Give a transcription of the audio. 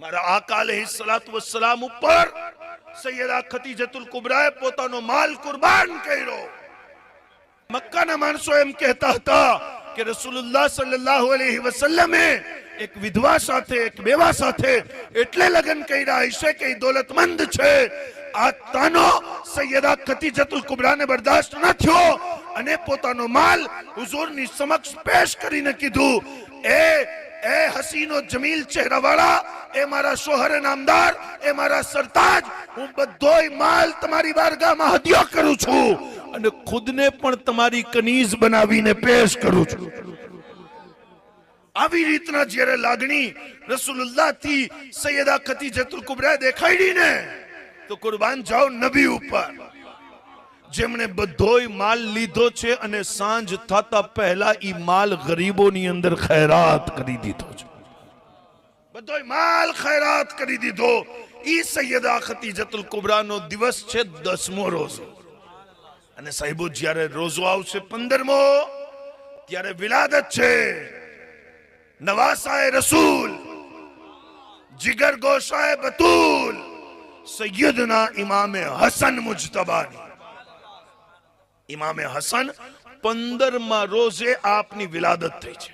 મારા આકા અલૈહિસ્સલાતુ વસ્સલામ ઉપર સૈયદા ખદીજતુલ કુબરાએ પોતાનો માલ કુરબાન કર્યો. મક્કાના માણસો એમ કહેતા હતા કે રસૂલુલ્લાહ સલ્લલ્લાહુ અલૈહિ વસલ્લમે એક વિધવા સાથે, એક બેવા સાથે એટલે લગ્ન કર્યા હશે કે દોલતમંદ છે. આ તાનો સૈયદા ખદીજતુલ કુબરાને બરદાસ્ત ન થયો અને પોતાનો માલ હુઝુરની સમક્ષ પેશ કરીને કીધું, એ હસીનો જમીલ ચહેરાવાળા, એ મારા શોહર નામદાર, એ મારા સરતાજ, હું બધોય માલ તમારી બારગાહમાં હદિયો કરું છું અને ખુદને પણ તમારી કનીઝ બનાવીને પેશ કરું છું. આવી રીતના જ્યારે લાગણી રસૂલુલ્લાહ થી સૈયદા ખદીજતુલ કુબરા દેખાડીને તો કુરબાન જાઓ નબી ઉપર, જેમણે બધોય માલ લીધો છે અને સાંજ થતા પહેલા ઈ માલ ગરીબોની અંદર ખૈરાત કરી દીધો છે. બધોય માલ ખૈરાત કરી દીધો. ઈ સૈયદા ખદીજતુલ કુબરાનો દિવસ છે 10મો રોઝો. અને સાહેબો જ્યારે રોઝો આવશે 15મો, ત્યારે વિલાદત છે નવાસાએ રસૂલ, जिगर गोशाए बतूल, सैयदना इमामे हसन मुज्तबानी. इमामे हसन 15मा रोजे आपनी विलादत थई छे.